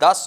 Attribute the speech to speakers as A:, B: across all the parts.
A: 10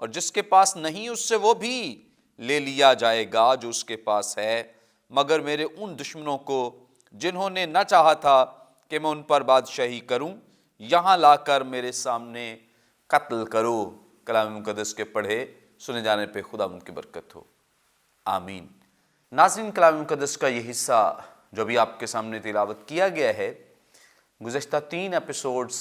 A: اور جس کے پاس نہیں اس سے وہ بھی لے لیا جائے گا جو اس کے پاس ہے، مگر میرے ان دشمنوں کو جنہوں نے نہ چاہا تھا کہ میں ان پر بادشاہی کروں، یہاں لا کر میرے سامنے قتل کرو۔ کلام مقدس کے پڑھے سنے جانے پہ خدا ان کی برکت ہو، آمین۔ ناظرین، کلام مقدس کا یہ حصہ جو بھی آپ کے سامنے تلاوت کیا گیا ہے، گزشتہ 3 ایپیسوڈز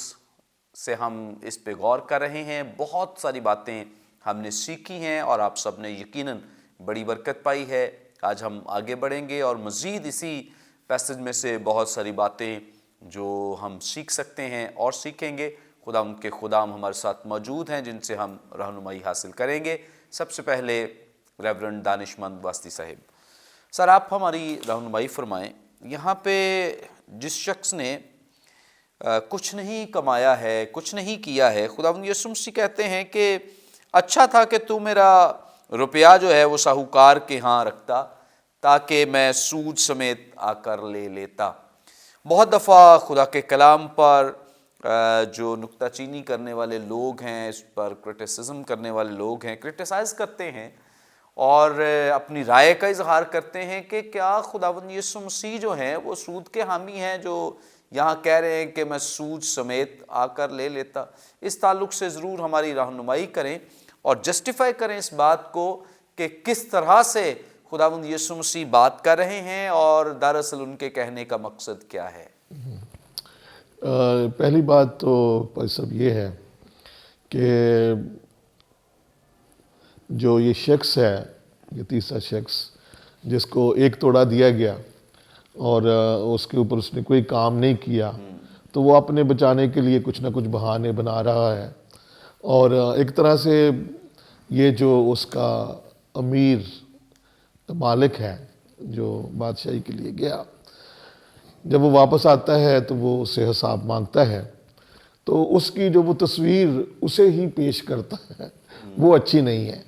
A: سے ہم اس پہ غور کر رہے ہیں، بہت ساری باتیں ہم نے سیکھی ہیں اور آپ سب نے یقیناً بڑی برکت پائی ہے۔ آج ہم آگے بڑھیں گے اور مزید اسی پیسج میں سے بہت ساری باتیں جو ہم سیکھ سکتے ہیں اور سیکھیں گے۔ خدا ان کے خدام ہمارے ساتھ موجود ہیں جن سے ہم رہنمائی حاصل کریں گے۔ سب سے پہلے ریورنڈ دانشمند واسطی صاحب، سر آپ ہماری رہنمائی فرمائیں۔ یہاں پہ جس شخص نے کچھ نہیں کمایا ہے، کچھ نہیں کیا ہے، خداوند یسوع مسیح کہتے ہیں کہ اچھا تھا کہ تو میرا روپیہ جو ہے وہ ساہوکار کے ہاں رکھتا تاکہ میں سود سمیت آ کر لے لیتا۔ بہت دفعہ خدا کے کلام پر جو نکتہ چینی کرنے والے لوگ ہیں، اس پر کرٹیسزم کرنے والے لوگ ہیں، کرٹیسائز کرتے ہیں اور اپنی رائے کا اظہار کرتے ہیں کہ کیا خداوند یسوع مسیح جو ہیں وہ سود کے حامی ہیں جو یہاں کہہ رہے ہیں کہ میں سود سمیت آ کر لے لیتا۔ اس تعلق سے ضرور ہماری رہنمائی کریں اور جسٹیفائی کریں اس بات کو کہ کس طرح سے خداوند یسوع مسیح بات کر رہے ہیں اور دراصل ان کے کہنے کا مقصد کیا ہے۔
B: پہلی بات تو بھائی صاحب یہ ہے کہ جو یہ شخص ہے، یہ تیسرا شخص جس کو 1 توڑا دیا گیا اور اس کے اوپر اس نے کوئی کام نہیں کیا، تو وہ اپنے بچانے کے لیے کچھ نہ کچھ بہانے بنا رہا ہے۔ اور ایک طرح سے یہ جو اس کا امیر مالک ہے جو بادشاہی کے لیے گیا، جب وہ واپس آتا ہے تو وہ اس سے حساب مانگتا ہے، تو اس کی جو وہ تصویر اسے ہی پیش کرتا ہے وہ اچھی نہیں ہے۔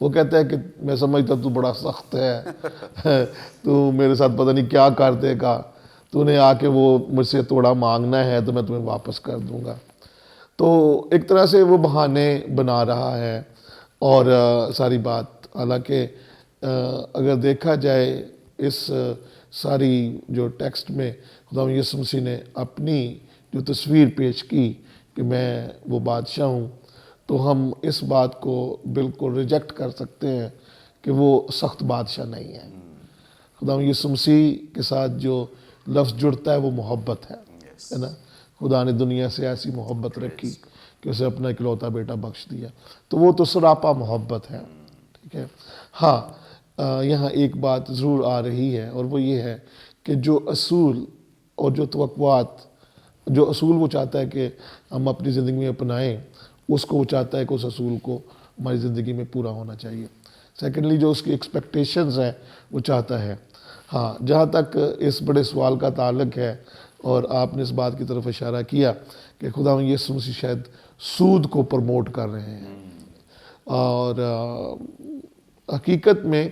B: وہ کہتا ہے کہ میں سمجھتا تو بڑا سخت ہے، تو میرے ساتھ پتہ نہیں کیا کر دے گا، تو نے آ کے وہ مجھ سے توڑا مانگنا ہے تو میں تمہیں واپس کر دوں گا۔ تو ایک طرح سے وہ بہانے بنا رہا ہے اور ساری بات، حالانکہ اگر دیکھا جائے اس ساری جو ٹیکسٹ میں خدا یسوع مسیح نے اپنی جو تصویر پیش کی کہ میں وہ بادشاہ ہوں، تو ہم اس بات کو بالکل ریجیکٹ کر سکتے ہیں کہ وہ سخت بادشاہ نہیں ہے۔ خدا یسوع مسیح کے ساتھ جو لفظ جڑتا ہے وہ محبت ہے نا۔ خدا نے دنیا سے ایسی محبت رکھی کہ اسے اپنا اکلوتا بیٹا بخش دیا، تو وہ تو سراپا محبت ہے، ٹھیک ہے۔ ہاں، یہاں ایک بات ضرور آ رہی ہے اور وہ یہ ہے کہ جو اصول اور جو توقعات، جو اصول وہ چاہتا ہے کہ ہم اپنی زندگی میں اپنائیں، اس کو وہ چاہتا ہے کہ اس اصول کو ہماری زندگی میں پورا ہونا چاہیے۔ سیکنڈلی جو اس کی ایکسپیکٹیشنز ہیں وہ چاہتا ہے۔ ہاں، جہاں تک اس بڑے سوال کا تعلق ہے اور آپ نے اس بات کی طرف اشارہ کیا کہ خدا یسوع مسیح شاید سود کو پروموٹ کر رہے ہیں، اور حقیقت میں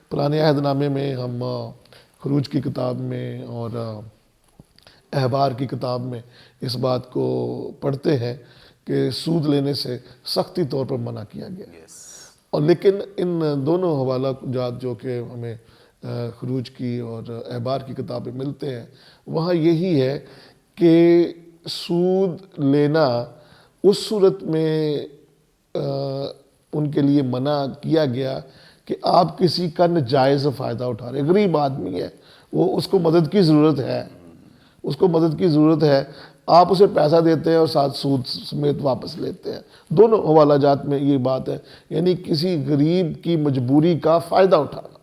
B: پرانے عہد نامے میں ہم خروج کی کتاب میں اور احبار کی کتاب میں اس بات کو پڑھتے ہیں کہ سود لینے سے سختی طور پر منع کیا گیا، اور لیکن ان دونوں حوالہ جات جو کہ ہمیں خروج کی اور احبار کی کتابیں ملتے ہیں، وہاں یہی ہے کہ سود لینا اس صورت میں ان کے لیے منع کیا گیا کہ آپ کسی کا ناجائز فائدہ اٹھا رہے، غریب آدمی ہے، وہ اس کو مدد کی ضرورت ہے، اس کو مدد کی ضرورت ہے، آپ اسے پیسہ دیتے ہیں اور ساتھ سود سمیت واپس لیتے ہیں۔ دونوں حوالہ جات میں یہ بات ہے، یعنی کسی غریب کی مجبوری کا فائدہ اٹھانا،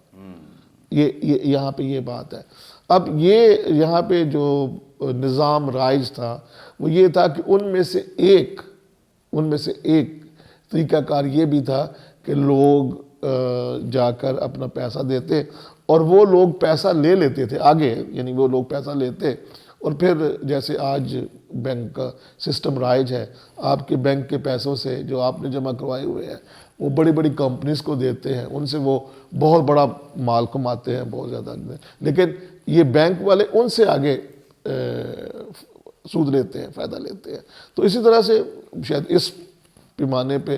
B: یہ یہاں پہ یہ بات ہے۔ اب یہ یہاں پہ جو نظام رائج تھا وہ یہ تھا کہ ان میں سے ایک طریقہ کار یہ بھی تھا کہ لوگ جا کر اپنا پیسہ دیتے اور وہ لوگ پیسہ لے لیتے تھے آگے، یعنی وہ لوگ پیسہ لیتے اور پھر جیسے آج بینک کا سسٹم رائج ہے، آپ کے بینک کے پیسوں سے جو آپ نے جمع کروائے ہوئے ہیں وہ بڑی بڑی کمپنیز کو دیتے ہیں، ان سے وہ بہت بڑا مال کماتے ہیں، بہت زیادہ، لیکن یہ بینک والے ان سے آگے سود لیتے ہیں، فائدہ لیتے ہیں۔ تو اسی طرح سے شاید اس پیمانے پہ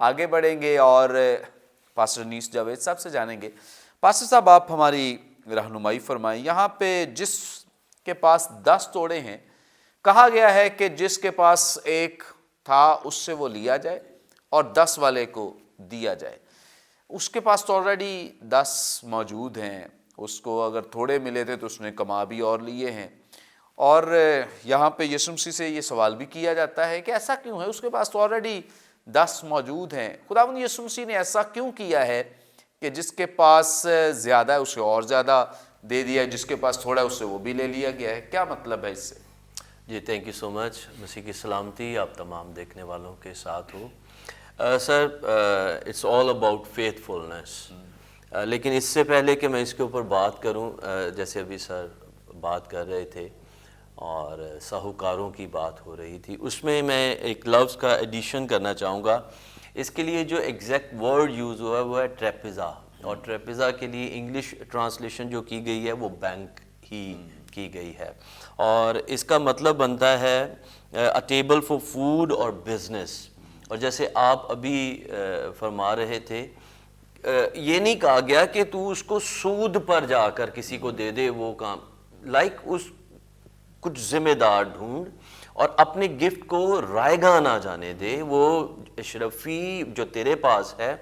A: آگے بڑھیں گے اور پاسٹر انیس جاوید صاحب سے جانیں گے۔ پاسٹر صاحب آپ ہماری رہنمائی فرمائیں، یہاں پہ جس کے پاس 10 توڑے ہیں، کہا گیا ہے کہ جس کے پاس ایک تھا اس سے وہ لیا جائے اور 10 والے کو دیا جائے۔ اس کے پاس تو آلریڈی 10 موجود ہیں، اس کو اگر تھوڑے ملے تھے تو اس نے کما بھی اور لیے ہیں، اور یہاں پہ یسوع مسیح سے یہ سوال بھی کیا جاتا ہے کہ ایسا کیوں ہے، اس کے پاس تو آلریڈی 10 موجود ہیں۔ خداوند یسوع مسیح نے ایسا کیوں کیا ہے کہ جس کے پاس زیادہ ہے اسے اور زیادہ دے دیا ہے، جس کے پاس تھوڑا ہے اس سے وہ بھی لے لیا گیا ہے؟ کیا مطلب ہے اس سے؟
C: جی تھینک یو سو مچ، مسیح کی سلامتی آپ تمام دیکھنے والوں کے ساتھ ہو۔ Sir it's all about faithfulness, لیکن اس سے پہلے کہ میں اس کے اوپر بات کروں، جیسے ابھی سر بات کر رہے تھے اور ساہوکاروں کی بات ہو رہی تھی، اس میں ایک لفظ کا ایڈیشن کرنا چاہوں گا۔ اس کے لیے جو ایگزیکٹ ورڈ یوز ہوا ہے وہ ہے ٹریپزا، اور ٹریپزا کے لیے انگلش ٹرانسلیشن جو کی گئی ہے وہ بینک ہی کی گئی ہے، اور اس کا مطلب بنتا ہے اے ٹیبل فار فوڈ اور بزنس۔ اور جیسے آپ ابھی فرما رہے تھے، یہ نہیں کہا گیا کہ تو اس کو سود پر جا کر کسی کو دے دے وہ کام، اس کچھ ذمہ دار ڈھونڈ اور اپنے گفٹ کو رائیگاں نہ جانے دے، وہ اشرفی جو تیرے پاس ہے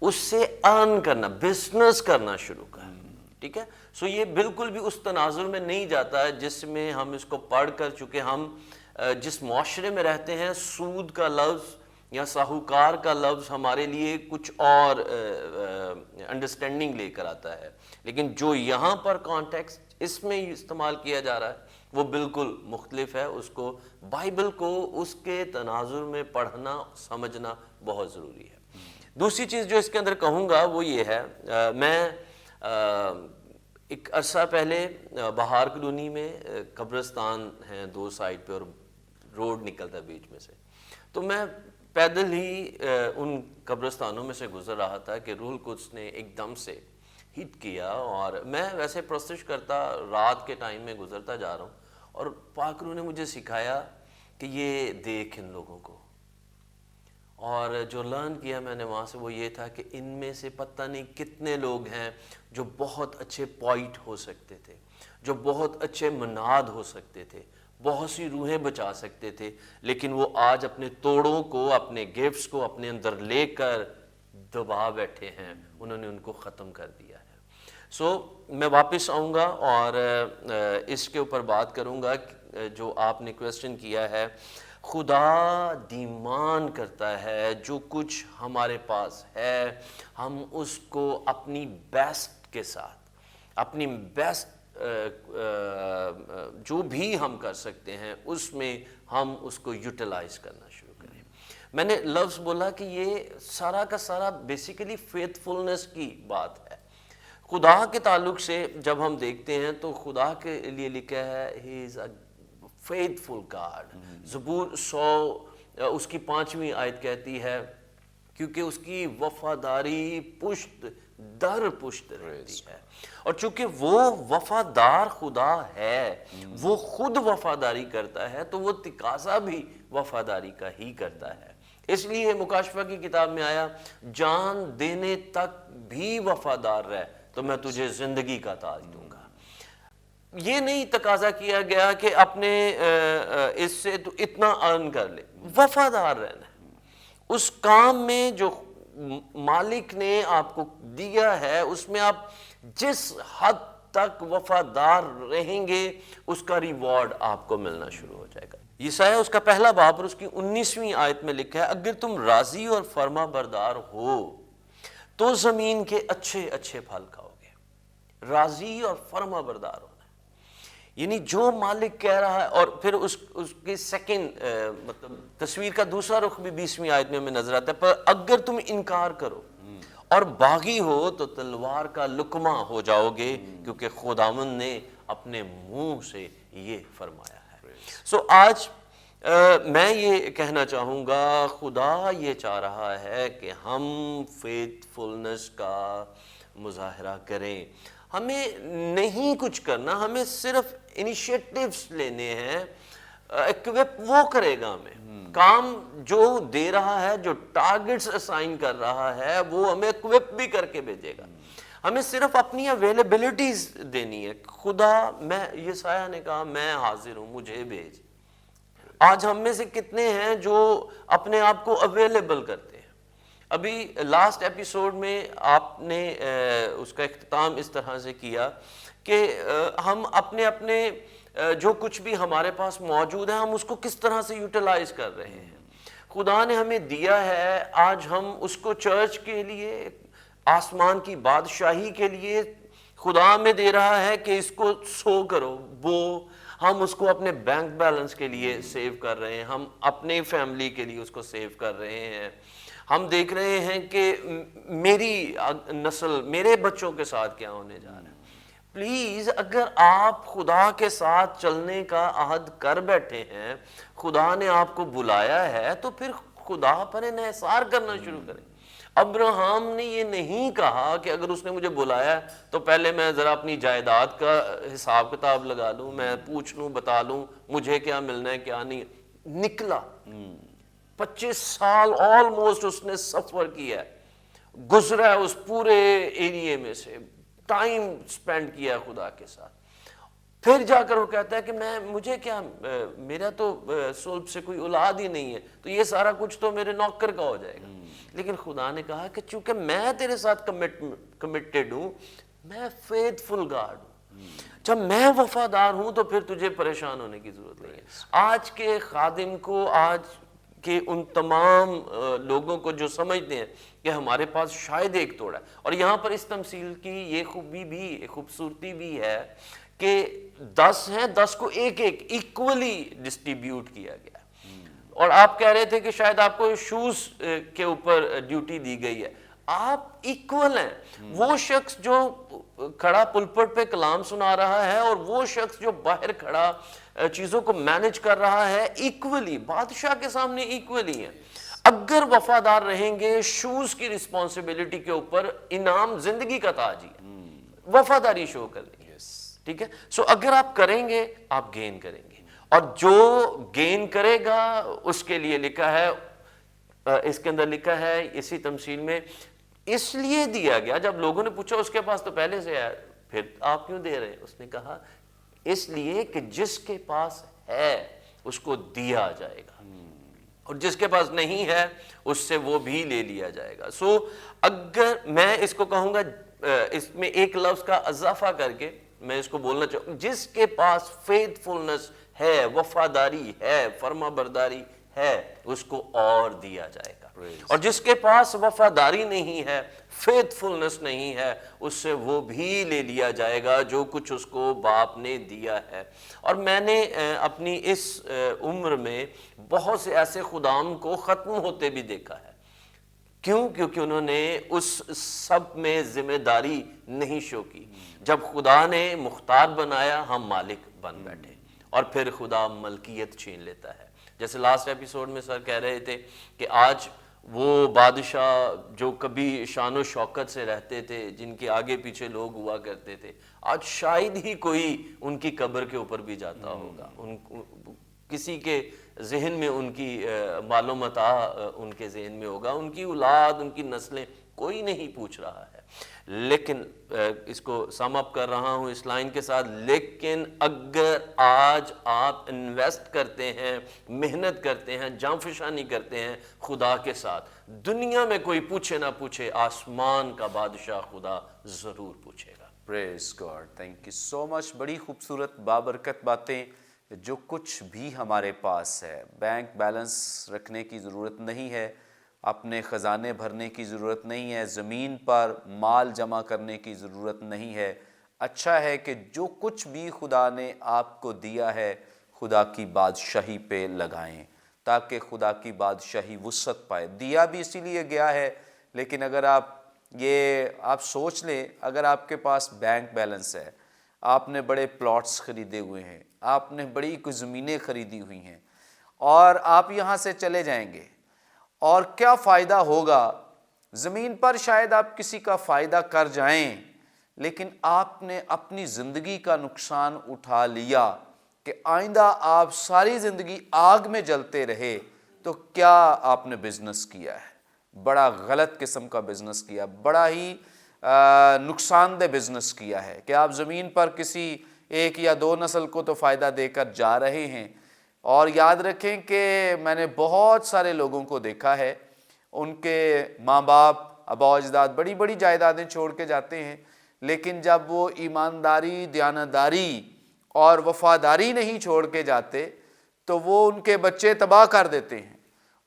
C: اس سے ارن کرنا، بزنس کرنا شروع کر، ٹھیک ہے؟ سو یہ بالکل بھی اس تناظر میں نہیں جاتا ہے جس میں ہم اس کو پڑھ کر، چونکہ ہم جس معاشرے میں رہتے ہیں سود کا لفظ یا ساہوکار کا لفظ ہمارے لیے کچھ اور انڈرسٹینڈنگ لے کر آتا ہے، لیکن جو یہاں پر کانٹیکسٹ اس میں استعمال کیا جا رہا ہے وہ بالکل مختلف ہے۔ اس کو بائبل کو اس کے تناظر میں پڑھنا سمجھنا بہت ضروری ہے۔ دوسری چیز جو اس کے اندر کہوں گا وہ یہ ہے، میں ایک عرصہ پہلے بہار کلونی میں قبرستان ہیں 2 سائڈ پہ اور روڈ نکلتا ہے بیچ میں سے، تو میں پیدل ہی ان قبرستانوں میں سے گزر رہا تھا کہ روح القدس نے ایک دم سے ہٹ کیا، اور میں ویسے پرستش کرتا رات کے ٹائم میں گزرتا جا رہا ہوں، اور پاک روح نے مجھے سکھایا کہ یہ دیکھ ان لوگوں کو، اور جو لرن کیا میں نے وہاں سے وہ یہ تھا کہ ان میں سے پتہ نہیں کتنے لوگ ہیں جو بہت اچھے پوائٹ ہو سکتے تھے، جو بہت اچھے مناد ہو سکتے تھے، بہت سی روحیں بچا سکتے تھے، لیکن وہ آج اپنے توڑوں کو، اپنے گفٹس کو اپنے اندر لے کر دبا بیٹھے ہیں، انہوں نے ان کو ختم کر دیا ہے۔ سو میں واپس آؤں گا اور اس کے اوپر بات کروں گا جو آپ نے کویسچن کیا ہے۔ خدا ڈیمانڈ کرتا ہے جو کچھ ہمارے پاس ہے ہم اس کو اپنی بیسٹ کے ساتھ، اپنی بیسٹ جو بھی ہم کر سکتے ہیں اس میں ہم اس کو یوٹیلائز کرنا شروع کریں۔ میں نے لفظ بولا کہ یہ سارا کا سارا بیسیکلی فیتھ فلنس کی بات ہے۔ خدا کے تعلق سے جب ہم دیکھتے ہیں تو خدا کے لیے لکھا ہے ہی از اے فیتھفل گاڈ۔ زبور 100 اس کی 5ویں آیت کہتی ہے کیونکہ اس کی وفاداری پشت در پشت رہتی ہے، اور چونکہ وہ وفادار خدا ہے، وہ خود وفاداری کرتا ہے تو وہ تقاضا بھی وفاداری کا ہی کرتا ہے۔ اس لیے مکاشفہ کی کتاب میں آیا جان دینے تک بھی وفادار رہ تو میں تجھے زندگی کا تاج دوں گا۔ یہ نہیں تقاضا کیا گیا کہ اپنے اس سے تو اتنا ارن کر لے، وفادار رہنا ہے اس کام میں جو مالک نے آپ کو دیا ہے، اس میں آپ جس حد تک وفادار رہیں گے اس کا ریوارڈ آپ کو ملنا شروع ہو جائے گا۔ یسایہ اس کا 1 باب اور اس کی 19ویں آیت میں لکھا ہے اگر تم راضی اور فرما بردار ہو تو زمین کے اچھے اچھے پھل کھاؤ گے۔ راضی اور فرما بردار ہونا، یعنی جو مالک کہہ رہا ہے، اور پھر اس کی سیکنڈ مطلب تصویر کا دوسرا رخ بھی 20ویں آیت میں ہمیں نظر آتا ہے، پر اگر تم انکار کرو اور باغی ہو تو تلوار کا لقمہ ہو جاؤ گے، کیونکہ خداوند نے اپنے منہ سے یہ فرمایا ہے۔ سو آج میں یہ کہنا چاہوں گا خدا یہ چاہ رہا ہے کہ ہم فیتھ فلنس کا مظاہرہ کریں۔ ہمیں نہیں کچھ کرنا، ہمیں صرف انیشیٹیوز لینے ہیں، ایکوپ وہ کرے گا ہمیں، کام جو دے رہا ہے، جو ٹارگٹس اسائن کر رہا ہے وہ ہمیں ایکوپ بھی کر کے بھیجے گا. ہمیں صرف اپنی اویلیبلٹیز دینی ہے. خدا، میں یہ سایہ نے کہا میں حاضر ہوں، مجھے بھیج. آج ہم میں سے کتنے ہیں جو اپنے آپ کو اویلیبل کرتے ہیں؟ ابھی لاسٹ ایپیسوڈ میں آپ نے اس کا اختتام اس طرح سے کیا کہ ہم اپنے جو کچھ بھی ہمارے پاس موجود ہے ہم اس کو کس طرح سے یوٹیلائز کر رہے ہیں. خدا نے ہمیں دیا ہے، آج ہم اس کو چرچ کے لیے، آسمان کی بادشاہی کے لیے خدا ہمیں دے رہا ہے کہ اس کو سو کرو، وہ ہم اس کو اپنے بینک بیلنس کے لیے سیو کر رہے ہیں، ہم اپنے فیملی کے لیے اس کو سیو کر رہے ہیں. ہم دیکھ رہے ہیں کہ میری نسل، میرے بچوں کے ساتھ کیا ہونے جا رہا ہے. پلیز، اگر آپ خدا کے ساتھ چلنے کا عہد کر بیٹھے ہیں، خدا نے آپ کو بلایا ہے، تو پھر خدا پر انحصار کرنا شروع کریں. ابراہم نے یہ نہیں کہا کہ اگر اس نے مجھے بلایا تو پہلے میں ذرا اپنی جائیداد کا حساب کتاب لگا لوں، میں پوچھ لوں، بتا لوں مجھے کیا ملنا ہے کیا نہیں. نکلا 25 سال آلموسٹ اس نے سفر کیا، گزرا اس پورے ایریے میں سے، ٹائم سپینڈ کیا خدا کے ساتھ. پھر جا کر وہ کہتا ہے کہ مجھے کیا، میرا تو صلب سے کوئی اولاد ہی نہیں ہے، تو یہ سارا کچھ تو میرے نوکر کا ہو جائے گا. لیکن خدا نے کہا کہ چونکہ میں تیرے ساتھ کمٹڈ ہوں، میں فیتھفل گاڈ ہوں، جب میں وفادار ہوں تو پھر تجھے پریشان ہونے کی ضرورت نہیں ہے. آج کے خادم کو، آج کہ ان تمام لوگوں کو جو سمجھتے ہیں کہ ہمارے پاس شاید ایک توڑا ہے، اور یہاں پر اس تمثیل کی یہ خوبی بھی، خوبصورتی بھی ہے کہ 10 ہیں، 10 کو ایک ایکولی ڈسٹریبیوٹ کیا گیا. اور آپ کہہ رہے تھے کہ شاید آپ کو شوز کے اوپر ڈیوٹی دی گئی ہے. آپ ایکول ہیں. وہ شخص جو کھڑا پلپٹ پہ کلام سنا رہا ہے اور وہ شخص جو باہر کھڑا چیزوں کو مینج کر رہا ہے، ایکولی بادشاہ کے سامنے ایکولی ہیں. اگر وفادار رہیں گے شوز کی رسپانسبلٹی کے اوپر، انعام زندگی کا تاج ہی ہے، وفاداری شو کرنی. ٹھیک ہے. سو اگر آپ کریں گے آپ گین کریں گے، اور جو گین کرے گا اس کے لیے لکھا ہے، اس کے اندر لکھا ہے اسی تمثیل میں، اس لیے دیا گیا. جب لوگوں نے پوچھا اس کے پاس تو پہلے سے ہے، پھر آپ کیوں دے رہے ہیں؟ اس نے کہا اس لیے کہ جس کے پاس ہے اس کو دیا جائے گا، اور جس کے پاس نہیں ہے اس سے وہ بھی لے لیا جائے گا. سو اگر میں اس کو کہوں گا، اس میں ایک لفظ کا اضافہ کر کے میں اس کو بولنا چاہوں، جس کے پاس فیتھفلنس ہے، وفاداری ہے، فرما برداری ہے، اس کو اور دیا جائے گا. اور جس کے پاس وفاداری نہیں ہے، فیتھفلنس نہیں ہے، اس سے وہ بھی لے لیا جائے گا جو کچھ اس کو باپ نے دیا ہے. اور میں نے اپنی اس عمر میں بہت سے ایسے خدام کو ختم ہوتے بھی دیکھا ہے. کیوں؟ کیونکہ انہوں نے اس سب میں ذمہ داری نہیں شو کی. جب خدا نے مختار بنایا ہم مالک بن بیٹھے، اور پھر خدا ملکیت چھین لیتا ہے. جیسے لاسٹ ایپیسوڈ میں سر کہہ رہے تھے کہ آج وہ بادشاہ جو کبھی شان و شوکت سے رہتے تھے، جن کے آگے پیچھے لوگ ہوا کرتے تھے، آج شاید ہی کوئی ان کی قبر کے اوپر بھی جاتا ہوگا. کسی کے ذہن میں ان کی مال و متاع ان کے ذہن میں ہوگا، ان کی اولاد، ان کی نسلیں، کوئی نہیں پوچھ رہا ہے. لیکن اس کو سم اپ کر رہا ہوں اس لائن کے ساتھ، لیکن اگر آج آپ انویسٹ کرتے ہیں، محنت کرتے ہیں، جان فشانی کرتے ہیں خدا کے ساتھ، دنیا میں کوئی پوچھے نہ پوچھے، آسمان کا بادشاہ خدا ضرور پوچھے گا.
A: پریز گاڈ. تھینک یو سو مچ. بڑی خوبصورت بابرکت باتیں. جو کچھ بھی ہمارے پاس ہے، بینک بیلنس رکھنے کی ضرورت نہیں ہے، اپنے خزانے بھرنے کی ضرورت نہیں ہے، زمین پر مال جمع کرنے کی ضرورت نہیں ہے. اچھا ہے کہ جو کچھ بھی خدا نے آپ کو دیا ہے خدا کی بادشاہی پہ لگائیں، تاکہ خدا کی بادشاہی وسعت پائے. دیا بھی اسی لیے گیا ہے. لیکن اگر آپ سوچ لیں، اگر آپ کے پاس بینک بیلنس ہے، آپ نے بڑے پلاٹس خریدے ہوئے ہیں، آپ نے بڑی کچھ زمینیں خریدی ہوئی ہیں، اور آپ یہاں سے چلے جائیں گے، اور کیا فائدہ ہوگا؟ زمین پر شاید آپ کسی کا فائدہ کر جائیں، لیکن آپ نے اپنی زندگی کا نقصان اٹھا لیا. کہ آئندہ آپ ساری زندگی آگ میں جلتے رہے تو کیا آپ نے بزنس کیا ہے، بڑا غلط قسم کا بزنس کیا، بڑا ہی نقصان دہ بزنس کیا ہے کہ آپ زمین پر کسی ایک یا دو نسل کو تو فائدہ دے کر جا رہے ہیں۔ اور یاد رکھیں کہ میں نے بہت سارے لوگوں کو دیکھا ہے، ان کے ماں باپ آبا و اجداد بڑی بڑی جائیدادیں چھوڑ کے جاتے ہیں، لیکن جب وہ ایمانداری، دیانتداری اور وفاداری نہیں چھوڑ کے جاتے تو وہ ان کے بچے تباہ کر دیتے ہیں۔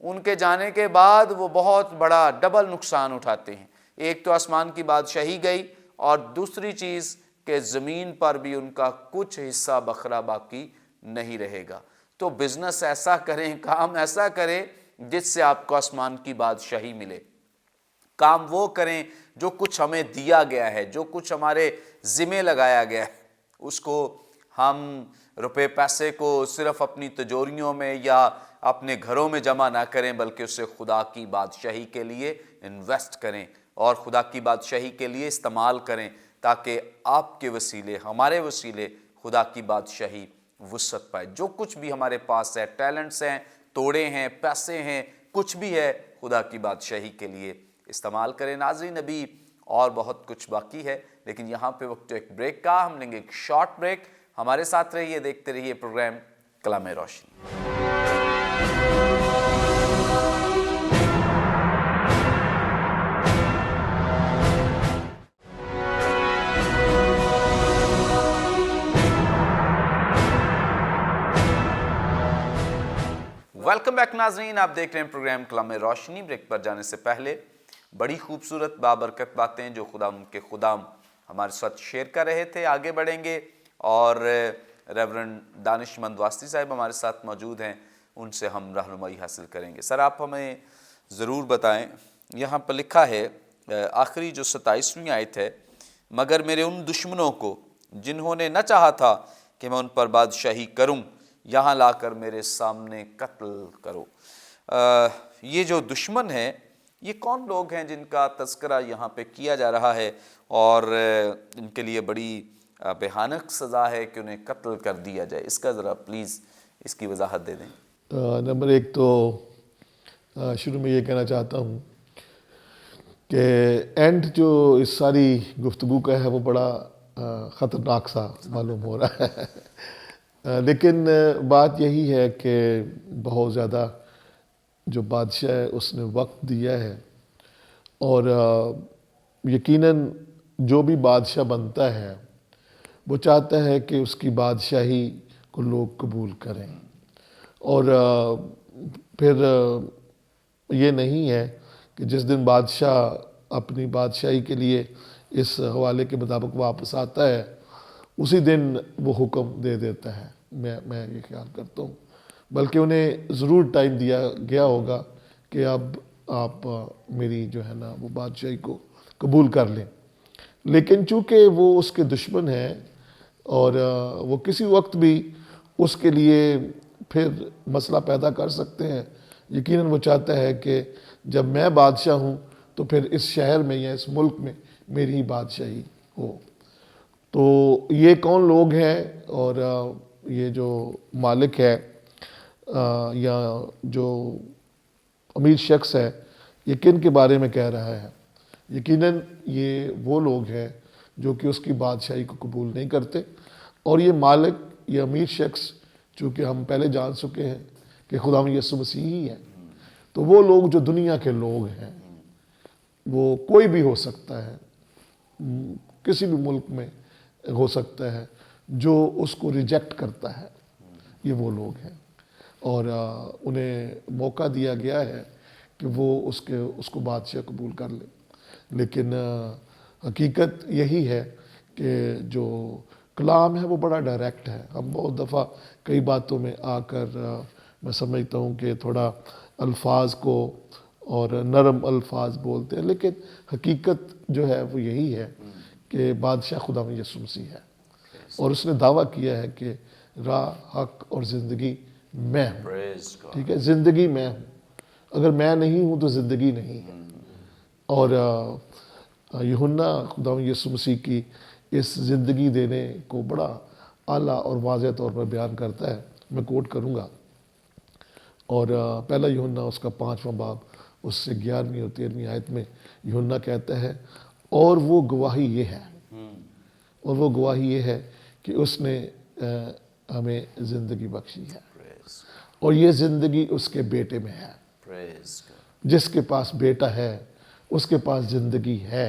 A: ان کے جانے کے بعد وہ بہت بڑا ڈبل نقصان اٹھاتے ہیں، ایک تو آسمان کی بادشاہی گئی اور دوسری چیز کہ زمین پر بھی ان کا کچھ حصہ بکھرا باقی نہیں رہے گا۔ تو بزنس ایسا کریں، کام ایسا کریں جس سے آپ کو آسمان کی بادشاہی ملے۔ کام وہ کریں جو کچھ ہمیں دیا گیا ہے، جو کچھ ہمارے ذمہ لگایا گیا ہے، اس کو ہم روپے پیسے کو صرف اپنی تجوریوں میں یا اپنے گھروں میں جمع نہ کریں، بلکہ اسے خدا کی بادشاہی کے لیے انویسٹ کریں اور خدا کی بادشاہی کے لیے استعمال کریں، تاکہ آپ کے وسیلے، ہمارے وسیلے خدا کی بادشاہی وسعت پائے۔ جو کچھ بھی ہمارے پاس ہے، ٹیلنٹس ہیں، توڑے ہیں، پیسے ہیں، کچھ بھی ہے، خدا کی بادشاہی کے لیے استعمال کریں۔ ناظرین، ابھی اور بہت کچھ باقی ہے، لیکن یہاں پہ وقت ایک بریک کا، ہم لیں گے ایک شارٹ بریک۔ ہمارے ساتھ رہیے، دیکھتے رہیے پروگرام کلام روشنی۔ ویلکم بیک ناظرین، آپ دیکھ رہے ہیں پروگرام کلام روشنی۔ بریک پر جانے سے پہلے بڑی خوبصورت بابرکت باتیں جو خدا ان کے خدام ہمارے ساتھ شیئر کر رہے تھے، آگے بڑھیں گے اور ریورنڈ دانش مند واسطی صاحب ہمارے ساتھ موجود ہیں، ان سے ہم رہنمائی حاصل کریں گے۔ سر، آپ ہمیں ضرور بتائیں، یہاں پر لکھا ہے آخری جو 27ویں آیت ہے، مگر میرے ان دشمنوں کو جنہوں نے نہ چاہا تھا کہ میں ان پر بادشاہی کروں، یہاں لا کر میرے سامنے قتل کرو۔ یہ جو دشمن ہیں، یہ کون لوگ ہیں جن کا تذکرہ یہاں پہ کیا جا رہا ہے اور ان کے لیے بڑی بھیانک سزا ہے کہ انہیں قتل کر دیا جائے؟ اس کا ذرا پلیز اس کی وضاحت دے دیں۔
B: نمبر ایک تو شروع میں یہ کہنا چاہتا ہوں کہ اینڈ جو اس ساری گفتگو کا ہے وہ بڑا خطرناک سا معلوم ہو رہا ہے، لیکن بات یہی ہے کہ بہت زیادہ جو بادشاہ ہے اس نے وقت دیا ہے، اور یقیناً جو بھی بادشاہ بنتا ہے وہ چاہتا ہے کہ اس کی بادشاہی کو لوگ قبول کریں، اور پھر یہ نہیں ہے کہ جس دن بادشاہ اپنی بادشاہی کے لیے اس حوالے کے مطابق واپس آتا ہے اسی دن وہ حکم دے دیتا ہے، میں یہ خیال کرتا ہوں، بلکہ انہیں ضرور ٹائم دیا گیا ہوگا کہ اب آپ میری جو ہے نا وہ بادشاہی کو قبول کر لیں۔ لیکن چونکہ وہ اس کے دشمن ہیں اور وہ کسی وقت بھی اس کے لیے پھر مسئلہ پیدا کر سکتے ہیں، یقیناً وہ چاہتا ہے کہ جب میں بادشاہ ہوں تو پھر اس شہر میں یا اس ملک میں میری ہی بادشاہی ہو۔ تو یہ کون لوگ ہیں اور یہ جو مالک ہے یا جو امیر شخص ہے یہ کن کے بارے میں کہہ رہا ہے؟ یقیناً یہ وہ لوگ ہیں جو کہ اس کی بادشاہی کو قبول نہیں کرتے، اور یہ مالک، یہ امیر شخص، چونکہ ہم پہلے جان چکے ہیں کہ خداوند یسوع مسیح ہی ہے، تو وہ لوگ جو دنیا کے لوگ ہیں، وہ کوئی بھی ہو سکتا ہے، کسی بھی ملک میں ہو سکتا ہے، جو اس کو ریجیکٹ کرتا ہے، یہ وہ لوگ ہیں، اور انہیں موقع دیا گیا ہے کہ وہ اس کو بادشاہ قبول کر لیں۔ لیکن حقیقت یہی ہے کہ جو کلام ہے وہ بڑا ڈائریکٹ ہے۔ ہم بہت دفعہ کئی باتوں میں آ کر میں سمجھتا ہوں کہ تھوڑا الفاظ کو اور نرم الفاظ بولتے ہیں، لیکن حقیقت جو ہے وہ یہی ہے کہ بادشاہ خداوند یسوع مسیح ہے، اور اس نے دعویٰ کیا ہے کہ راہ، حق اور زندگی میں ہوں۔ ٹھیک ہے، زندگی میں ہوں، اگر میں نہیں ہوں تو زندگی نہیں ہے۔ اور یوحنا خداوند یسوع مسیح کی اس زندگی دینے کو بڑا اعلیٰ اور واضح طور پر بیان کرتا ہے. میں کوٹ کروں گا. اور پہلا یوحنا اس کا 5واں باب اس سے 11ویں اور 13ویں آیت میں یوحنا کہتا ہے اور وہ گواہی یہ ہے، اور وہ گواہی یہ ہے کہ اس نے ہمیں زندگی بخشی ہے، اور یہ زندگی اس کے بیٹے میں ہے. جس کے پاس بیٹا ہے اس کے پاس زندگی ہے،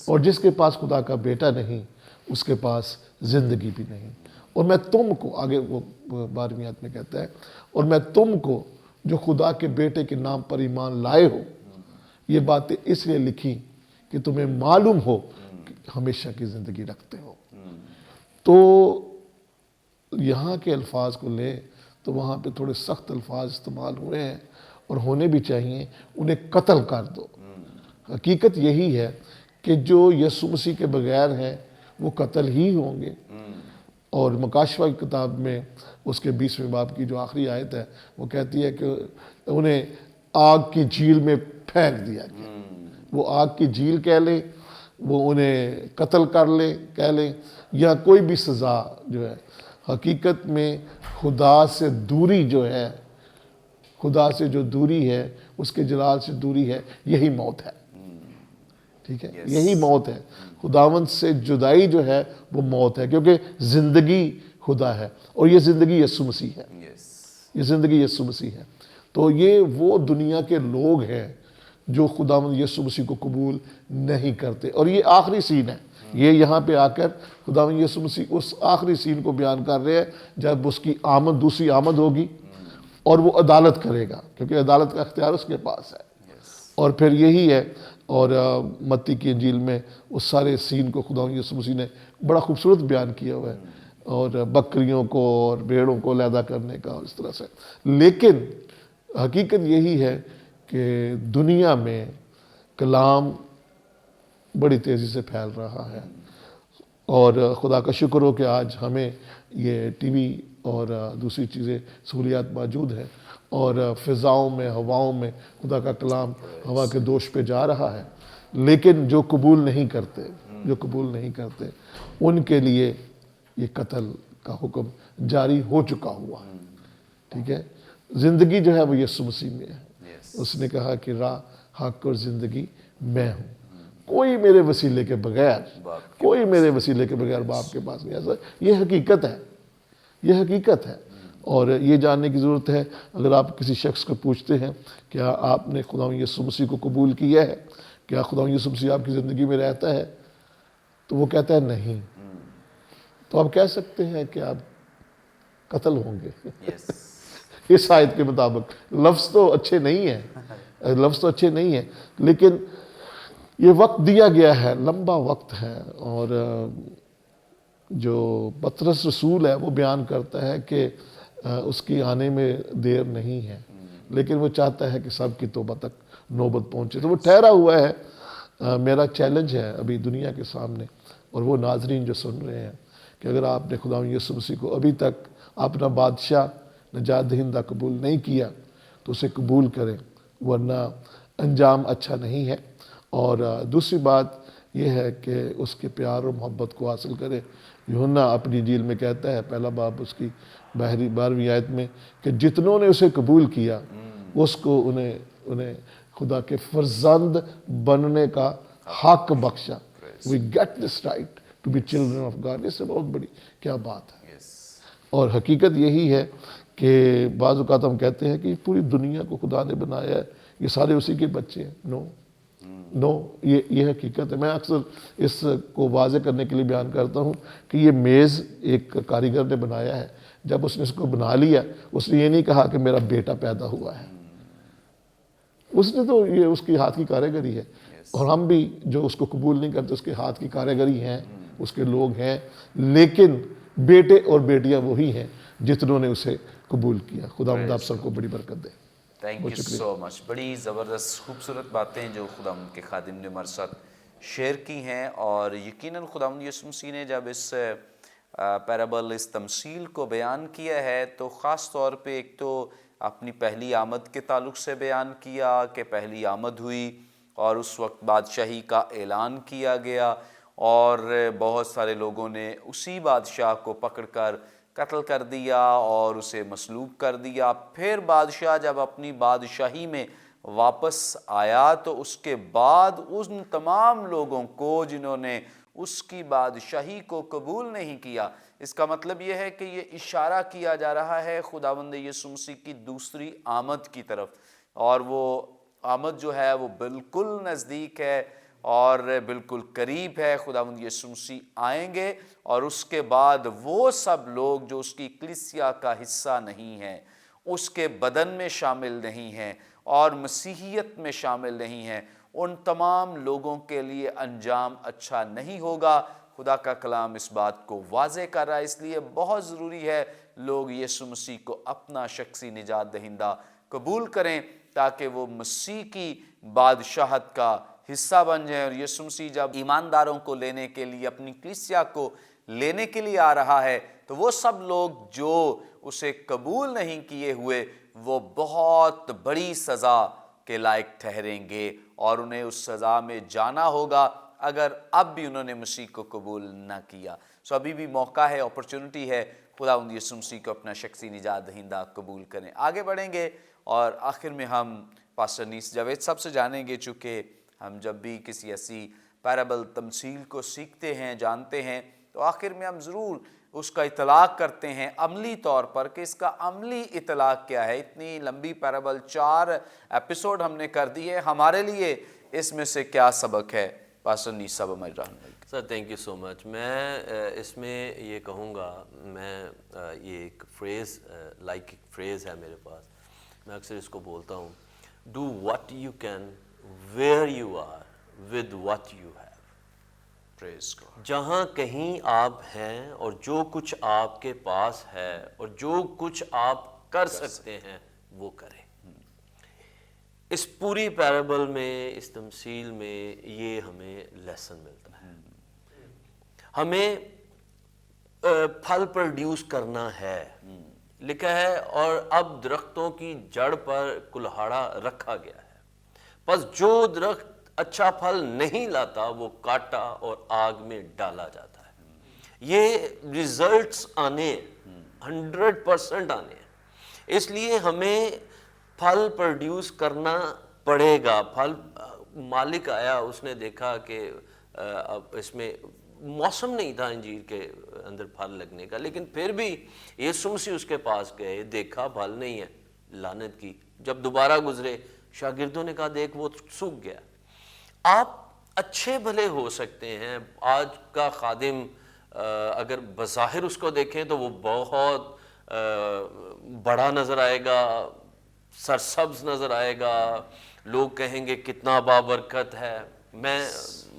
B: اور جس کے پاس خدا کا بیٹا نہیں اس کے پاس زندگی بھی نہیں. اور میں تم کو، آگے وہ 12ویں آیت میں کہتا ہے، اور میں تم کو جو خدا کے بیٹے کے نام پر ایمان لائے ہو یہ باتیں اس لیے لکھی کہ تمہیں معلوم ہو کہ ہمیشہ کی زندگی رکھتے ہو. تو یہاں کے الفاظ کو لیں تو وہاں پہ تھوڑے سخت الفاظ استعمال ہوئے ہیں اور ہونے بھی چاہیے. انہیں قتل کر دو. حقیقت یہی ہے کہ جو یسوع مسیح کے بغیر ہیں وہ قتل ہی ہوں گے. اور مکاشفہ کی کتاب میں اس کے 20ویں باب کی جو آخری آیت ہے وہ کہتی ہے کہ انہیں آگ کی جھیل میں پھینک دیا گیا. وہ آگ کی جھیل کہہ لیں، وہ انہیں قتل کر لیں کہہ لیں، یا کوئی بھی سزا جو ہے. حقیقت میں خدا سے دوری جو ہے، خدا سے جو دوری ہے، اس کے جلال سے دوری ہے، یہی موت ہے. ٹھیک ہے، یہی موت ہے. خداوند سے جدائی جو ہے وہ موت ہے، کیونکہ زندگی خدا ہے اور یہ زندگی یسوع مسیح ہے. یہ زندگی یسوع مسیح ہے. تو یہ وہ دنیا کے لوگ ہیں جو خداوند یسوع مسیح کو قبول نہیں کرتے. اور یہ آخری سین ہے. یہ یہاں پہ آ کر خداوند یسوع مسیح اس آخری سین کو بیان کر رہے ہیں جب اس کی آمد، دوسری آمد ہوگی اور وہ عدالت کرے گا، کیونکہ عدالت کا اختیار اس کے پاس ہے. اور پھر یہی ہے. اور متی کی انجیل میں اس سارے سین کو خداوند یسوع مسیح نے بڑا خوبصورت بیان کیا ہوا ہے، اور بکریوں کو اور بھیڑوں کو علیحدہ کرنے کا اور اس طرح سے. لیکن حقیقت یہی ہے کہ دنیا میں کلام بڑی تیزی سے پھیل رہا ہے، اور خدا کا شکر ہو کہ آج ہمیں یہ ٹی وی اور دوسری چیزیں سہولیات موجود ہیں، اور فضاؤں میں، ہواؤں میں خدا کا کلام ہوا کے دوش پہ جا رہا ہے. لیکن جو قبول نہیں کرتے، جو قبول نہیں کرتے، ان کے لیے یہ قتل کا حکم جاری ہو چکا ہوا ہے. ٹھیک ہے. زندگی جو ہے وہ یسوع مسیح میں ہے. اس نے کہا کہ راہ، حق اور زندگی میں ہوں. کوئی میرے وسیلے کے بغیر، کوئی میرے وسیلے کے بغیر باپ کے پاس نہیں آ سکتا. یہ حقیقت ہے. یہ حقیقت ہے. اور یہ جاننے کی ضرورت ہے. اگر آپ کسی شخص کو پوچھتے ہیں کیا آپ نے خداوند یسوع مسیح کو قبول کیا ہے، کیا خداوند یسوع مسیح آپ کی زندگی میں رہتا ہے، تو وہ کہتا ہے نہیں. تو آپ کہہ سکتے ہیں کہ آپ قتل ہوں گے. اس آیت کے مطابق لفظ تو اچھے نہیں ہیں، لفظ تو اچھے نہیں ہیں، لیکن یہ وقت دیا گیا ہے، لمبا وقت ہے. اور جو پطرس رسول ہے وہ بیان کرتا ہے کہ اس کی آنے میں دیر نہیں ہے، لیکن وہ چاہتا ہے کہ سب کی توبہ تک نوبت پہنچے. تو وہ ٹھہرا ہوا ہے. میرا چیلنج ہے ابھی دنیا کے سامنے اور وہ ناظرین جو سن رہے ہیں کہ اگر آپ نے خداوند یسوع مسیح کو ابھی تک اپنا بادشاہ، نجات دہندہ قبول نہیں کیا تو اسے قبول کریں، ورنہ انجام اچھا نہیں ہے. اور دوسری بات یہ ہے کہ اس کے پیار اور محبت کو حاصل کرے. یوحنا اپنی انجیل میں کہتا ہے، پہلا باب اس کی 12ویں آیت میں، کہ جتنوں نے اسے قبول کیا اس کو انہیں خدا کے فرزند بننے کا حق بخشا. We get this right to be children of God. اس سے بہت بڑی کیا بات ہے. اور حقیقت یہی ہے کہ بعض اوقات ہم کہتے ہیں کہ پوری دنیا کو خدا نے بنایا ہے، یہ سارے اسی کے بچے ہیں. نو، یہ حقیقت ہے. میں اکثر اس کو واضح کرنے کے لیے بیان کرتا ہوں کہ یہ میز ایک کاریگر نے بنایا ہے. جب اس نے اس کو بنا لیا، اس نے یہ نہیں کہا کہ میرا بیٹا پیدا ہوا ہے. اس نے تو یہ اس کی ہاتھ کی کاریگری ہے. اور ہم بھی جو اس کو قبول نہیں کرتے اس کے ہاتھ کی کاریگری ہیں، اس کے لوگ ہیں. لیکن بیٹے اور بیٹیاں وہی ہیں جتنوں نے اسے قبول کیا. خداوند آپ سب کو بڑی برکت دے.
A: تھینک یو سو مچ. بڑی زبردست خوبصورت باتیں جو خداوند کے خادم نے ہمارے ساتھ شیئر کی ہیں. اور یقیناً خداوند یسوع مسیح نے جب اس پیرابل، اس تمثیل کو بیان کیا ہے تو خاص طور پہ ایک تو اپنی پہلی آمد کے تعلق سے بیان کیا کہ پہلی آمد ہوئی اور اس وقت بادشاہی کا اعلان کیا گیا. اور بہت سارے لوگوں نے اسی بادشاہ کو پکڑ کر قتل کر دیا اور اسے مصلوب کر دیا۔ پھر بادشاہ جب اپنی بادشاہی میں واپس آیا تو اس کے بعد ان تمام لوگوں کو جنہوں نے اس کی بادشاہی کو قبول نہیں کیا، اس کا مطلب یہ ہے کہ یہ اشارہ کیا جا رہا ہے خداوند یسوع مسیح کی دوسری آمد کی طرف، اور وہ آمد جو ہے وہ بالکل نزدیک ہے اور بالکل قریب ہے۔ خداوند یسوع مسیح آئیں گے اور اس کے بعد وہ سب لوگ جو اس کی کلیسیا کا حصہ نہیں ہیں، اس کے بدن میں شامل نہیں ہیں اور مسیحیت میں شامل نہیں ہیں، ان تمام لوگوں کے لیے انجام اچھا نہیں ہوگا۔ خدا کا کلام اس بات کو واضح کر رہا ہے، اس لیے بہت ضروری ہے لوگ یسوع مسیح کو اپنا شخصی نجات دہندہ قبول کریں تاکہ وہ مسیح کی بادشاہت کا حصہ بن جائیں۔ اور یسوع مسیح جب ایمانداروں کو لینے کے لیے، اپنی کلیسیا کو لینے کے لیے آ رہا ہے، تو وہ سب لوگ جو اسے قبول نہیں کیے ہوئے وہ بہت بڑی سزا کے لائق ٹھہریں گے اور انہیں اس سزا میں جانا ہوگا اگر اب بھی انہوں نے مسیح کو قبول نہ کیا۔ سو ابھی بھی موقع ہے، اپرچونٹی ہے، خداوند یسوع مسیح کو اپنا شخصی نجات دہندہ قبول کریں۔ آگے بڑھیں گے اور آخر میں ہم پاسٹر انیس جاوید صاحب سے جانیں گے، چونکہ ہم جب بھی کسی ایسی پیرابل تمثیل کو سیکھتے ہیں، جانتے ہیں، تو آخر میں ہم ضرور اس کا اطلاق کرتے ہیں عملی طور پر کہ اس کا عملی اطلاق کیا ہے۔ اتنی لمبی پیرابل 4 ایپیسوڈ ہم نے کر دی ہے، ہمارے لیے اس میں سے کیا سبق ہے؟ پاسٹر انیس صاحب ہمارے رہنمائی۔
C: سر تھینک یو سو مچ۔ میں اس میں یہ کہوں گا، میں یہ ایک فریز ایک فریز ہے میرے پاس، میں اکثر اس کو بولتا ہوں، do what you can where you are with what you have.
A: Praise God.
C: جہاں کہیں آپ ہیں اور جو کچھ آپ کے پاس ہے اور جو کچھ آپ کر سکتے ہیں وہ کریں۔ اس پوری پیرابل میں، اس تمثیل میں یہ ہمیں لیسن ملتا ہے۔ ہمیں پھل پروڈیوس کرنا ہے، لکھا ہے، اور اب درختوں کی جڑ پر کلہاڑا رکھا گیا ہے، پس جو درخت اچھا پھل نہیں لاتا وہ کاٹا اور آگ میں ڈالا جاتا ہے۔ یہ ریزلٹس آنے 100% آنے ہیں، اس لیے ہمیں پھل پروڈیوس کرنا پڑے گا۔ پھل مالک آیا، اس نے دیکھا کہ اب اس میں موسم نہیں تھا انجیر کے اندر پھل لگنے کا، لیکن پھر بھی یسوع مسیح اس کے پاس گئے، دیکھا پھل نہیں ہے، لعنت کی۔ جب دوبارہ گزرے، شاگردوں نے کہا دیکھ وہ سوکھ گیا۔ آپ اچھے بھلے ہو سکتے ہیں، آج کا خادم اگر بظاہر اس کو دیکھیں تو وہ بہت بڑا نظر آئے گا، سرسبز نظر آئے گا، لوگ کہیں گے کتنا بابرکت ہے۔ میں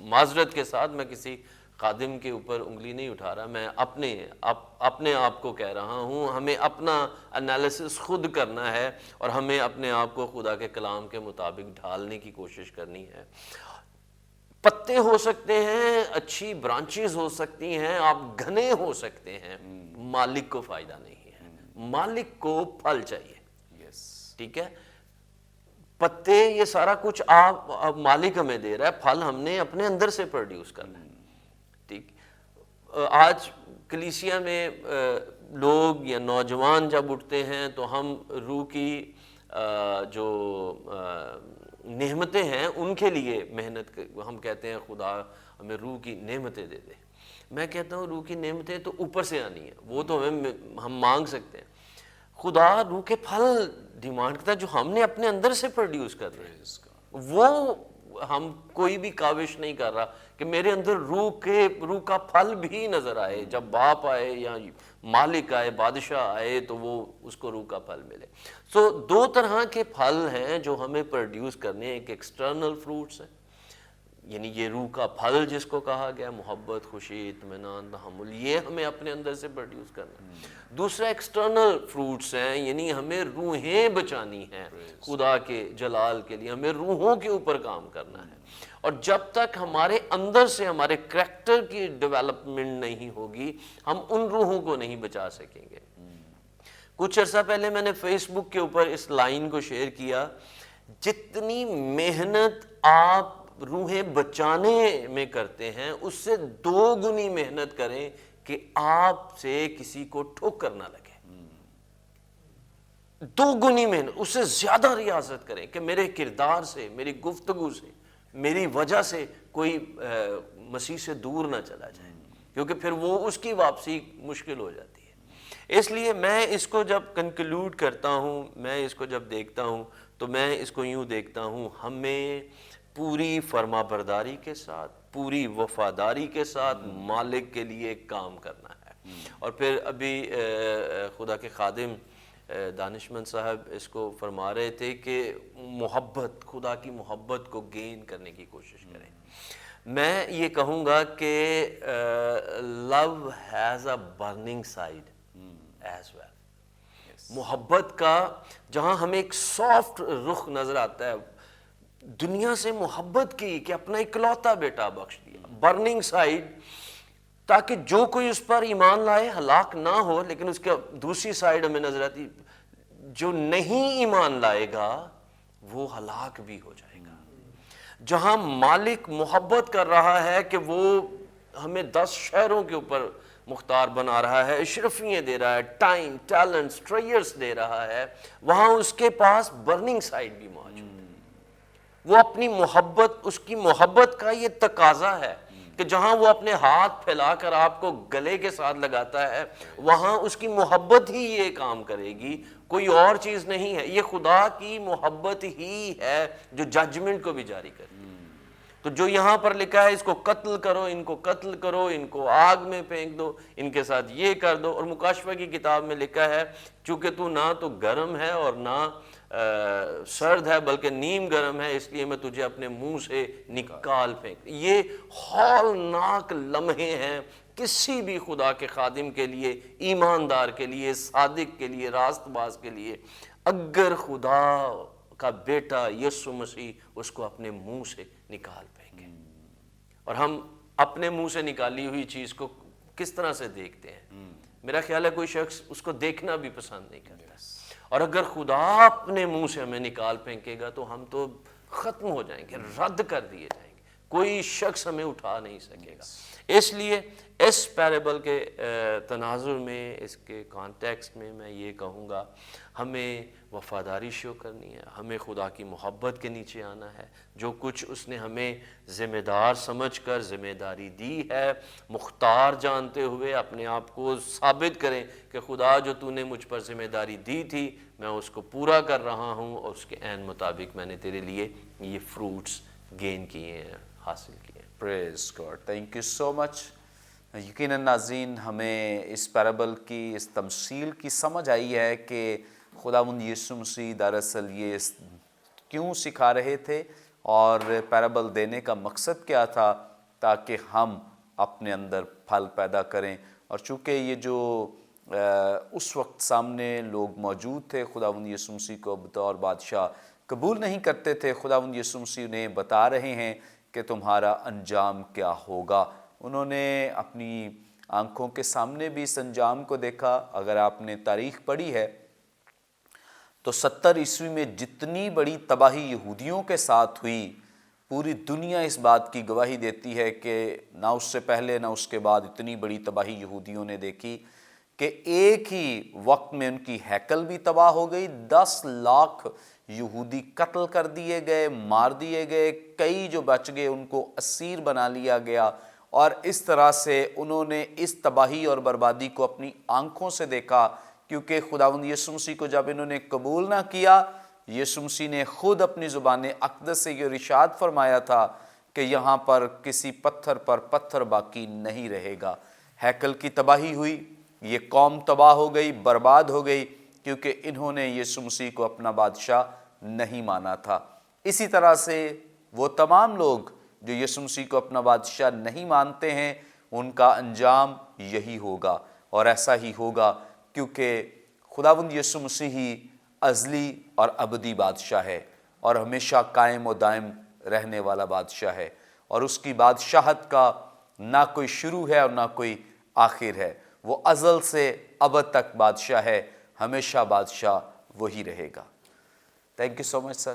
C: معذرت کے ساتھ میں کسی خادم کے اوپر انگلی نہیں اٹھا رہا، میں اپنے آپ کو کہہ رہا ہوں، ہمیں اپنا انالیسس خود کرنا ہے اور ہمیں اپنے آپ کو خدا کے کلام کے مطابق ڈھالنے کی کوشش کرنی ہے۔ پتے ہو سکتے ہیں، اچھی برانچز ہو سکتی ہیں، آپ گھنے ہو سکتے ہیں، مالک کو فائدہ نہیں ہے، مالک کو پھل چاہیے۔ ٹھیک ہے، پتے یہ سارا کچھ آپ مالک ہمیں دے رہا ہے، پھل ہم نے اپنے اندر سے پروڈیوس کرنا ہے۔ ٹھیک، آج کلیسیا میں لوگ یا نوجوان جب اٹھتے ہیں تو ہم روح کی جو نعمتیں ہیں ان کے لیے محنت، ہم کہتے ہیں خدا ہمیں روح کی نعمتیں دے دے۔ میں کہتا ہوں روح کی نعمتیں تو اوپر سے آنی ہیں، وہ تو ہم مانگ سکتے ہیں۔ خدا روح کے پھل ڈیمانڈ کرتا ہے جو ہم نے اپنے اندر سے پروڈیوس کر رہے ہیں۔ وہ ہم کوئی بھی کاوش نہیں کر رہا کہ میرے اندر روح کا پھل بھی نظر آئے، جب باپ آئے یا مالک آئے، بادشاہ آئے تو وہ اس کو روح کا پھل ملے۔ سو 2 طرح کے پھل ہیں جو ہمیں پروڈیوس کرنے ہیں، ایک ایکسٹرنل فروٹس ہیں، یعنی یہ روح کا پھل جس کو کہا گیا، محبت، خوشی، اطمینان، تحمل، یہ ہمیں اپنے اندر سے پروڈیوس کرنا ہے۔ دوسرا ایکسٹرنل فروٹس ہیں، یعنی ہمیں روحیں بچانی ہیں خدا کے جلال کے لیے، ہمیں روحوں کے اوپر کام کرنا ہے۔ اور جب تک ہمارے اندر سے ہمارے کریکٹر کی ڈیولپمنٹ نہیں ہوگی، ہم ان روحوں کو نہیں بچا سکیں گے۔ کچھ عرصہ پہلے میں نے فیس بک کے اوپر اس لائن کو شیئر کیا، جتنی محنت آپ روحیں بچانے میں کرتے ہیں اس سے 2 گنی محنت کریں کہ آپ سے کسی کو ٹھوکر نہ لگے. 2 گنی محنت، اس سے زیادہ ریاضت کریں کہ میرے کردار سے، میری گفتگو سے، میری وجہ سے کوئی مسیح سے دور نہ چلا جائے، کیونکہ پھر وہ اس کی واپسی مشکل ہو جاتی ہے. اس لیے میں اس کو جب کنکلوڈ کرتا ہوں، میں اس کو جب دیکھتا ہوں تو میں اس کو یوں دیکھتا ہوں، ہمیں پوری فرما برداری کے ساتھ، پوری وفاداری کے ساتھ مالک کے لیے کام کرنا ہے. اور پھر ابھی خدا کے خادم دانشمند صاحب اس کو فرما رہے تھے کہ محبت، خدا کی محبت کو گین کرنے کی کوشش کریں. میں یہ کہوں گا کہ love has a burning side as well. محبت کا جہاں ہمیں ایک سافٹ رخ نظر آتا ہے دنیا سے محبت کی کہ اپنا اکلوتا بیٹا بخش دیا، برننگ سائڈ، تاکہ جو کوئی اس پر ایمان لائے ہلاک نہ ہو. لیکن اس کا دوسری سائڈ ہمیں نظر آتی، جو نہیں ایمان لائے گا وہ ہلاک بھی ہو جائے گا. جہاں مالک محبت کر رہا ہے کہ وہ ہمیں 10 شہروں کے اوپر مختار بنا رہا ہے، اشرفیاں دے رہا ہے، ٹائم، ٹیلنٹس، ٹریئرز دے رہا ہے، وہاں اس کے پاس برننگ سائڈ بھی موجود ہے. وہ اپنی محبت، اس کی محبت کا یہ تقاضا ہے کہ جہاں وہ اپنے ہاتھ پھیلا کر آپ کو گلے کے ساتھ لگاتا ہے، وہاں اس کی محبت ہی یہ کام کرے گی، کوئی اور چیز نہیں ہے. یہ خدا کی محبت ہی ہے جو ججمنٹ کو بھی جاری کرتی ہے. تو جو یہاں پر لکھا ہے اس کو قتل کرو، ان کو قتل کرو، ان کو آگ میں پھینک دو، ان کے ساتھ یہ کر دو. اور مکاشفہ کی کتاب میں لکھا ہے چونکہ تو نہ تو گرم ہے اور نہ سرد ہے بلکہ نیم گرم ہے، اس لیے میں تجھے اپنے منہ سے نکال پھینک. یہ ہولناک لمحے ہیں کسی بھی خدا کے خادم کے لیے، ایماندار کے لیے، صادق کے لیے، راست باز کے لیے. اگر خدا کا بیٹا یسوع مسیح اس کو اپنے منہ سے نکال پھینکے، اور ہم اپنے منہ سے نکالی ہوئی چیز کو کس طرح سے دیکھتے ہیں؟ میرا خیال ہے کوئی شخص اس کو دیکھنا بھی پسند نہیں کرتا. اور اگر خدا اپنے منہ سے ہمیں نکال پھینکے گا تو ہم تو ختم ہو جائیں گے، رد کر دیے جائیں گے، کوئی شخص ہمیں اٹھا نہیں سکے گا. اس لیے اس پیربل کے تناظر میں، اس کے کانٹیکسٹ میں میں یہ کہوں گا ہمیں وفاداری شو کرنی ہے، ہمیں خدا کی محبت کے نیچے آنا ہے. جو کچھ اس نے ہمیں ذمہ دار سمجھ کر ذمہ داری دی ہے، مختار جانتے ہوئے اپنے آپ کو ثابت کریں کہ خدا جو تو نے مجھ پر ذمہ داری دی تھی میں اس کو پورا کر رہا ہوں، اور اس کے عین مطابق میں نے تیرے لیے یہ فروٹس گین کیے ہیں، حاصل کیے ہیں.
A: پریز گاڈ، تھینک یو سو مچ. یقیناً ناظرین ہمیں اس پیرابل کی، اس تمثیل کی سمجھ آئی ہے کہ خداوند یسوع مسیح دراصل یہ کیوں سکھا رہے تھے اور پیرابل دینے کا مقصد کیا تھا، تاکہ ہم اپنے اندر پھل پیدا کریں. اور چونکہ یہ جو اس وقت سامنے لوگ موجود تھے خداوند یسوع مسیح کو بطور بادشاہ قبول نہیں کرتے تھے، خداوند یسوع مسیح انہیں بتا رہے ہیں کہ تمہارا انجام کیا ہوگا. انہوں نے اپنی آنکھوں کے سامنے بھی اس انجام کو دیکھا. اگر آپ نے تاریخ پڑھی ہے تو 70 عیسوی میں جتنی بڑی تباہی یہودیوں کے ساتھ ہوئی، پوری دنیا اس بات کی گواہی دیتی ہے کہ نہ اس سے پہلے نہ اس کے بعد اتنی بڑی تباہی یہودیوں نے دیکھی کہ ایک ہی وقت میں ان کی ہیکل بھی تباہ ہو گئی، 10 لاکھ یہودی قتل کر دیے گئے، مار دیے گئے، کئی جو بچ گئے ان کو اسیر بنا لیا گیا. اور اس طرح سے انہوں نے اس تباہی اور بربادی کو اپنی آنکھوں سے دیکھا، کیونکہ خداوند یسوع مسیح کو جب انہوں نے قبول نہ کیا، یسوع مسیح نے خود اپنی زبان اقدس سے یہ ارشاد فرمایا تھا کہ یہاں پر کسی پتھر پر پتھر باقی نہیں رہے گا. ہیکل کی تباہی ہوئی، یہ قوم تباہ ہو گئی، برباد ہو گئی، کیونکہ انہوں نے یسوع مسیح کو اپنا بادشاہ نہیں مانا تھا. اسی طرح سے وہ تمام لوگ جو یسوع مسیح کو اپنا بادشاہ نہیں مانتے ہیں، ان کا انجام یہی ہوگا. اور ایسا ہی ہوگا کیونکہ خداوند یسوع مسیح ہی ازلی اور ابدی بادشاہ ہے اور ہمیشہ قائم و دائم رہنے والا بادشاہ ہے، اور اس کی بادشاہت کا نہ کوئی شروع ہے اور نہ کوئی آخر ہے. وہ ازل سے ابد تک بادشاہ ہے، ہمیشہ بادشاہ وہی رہے گا. Thank you so much sir.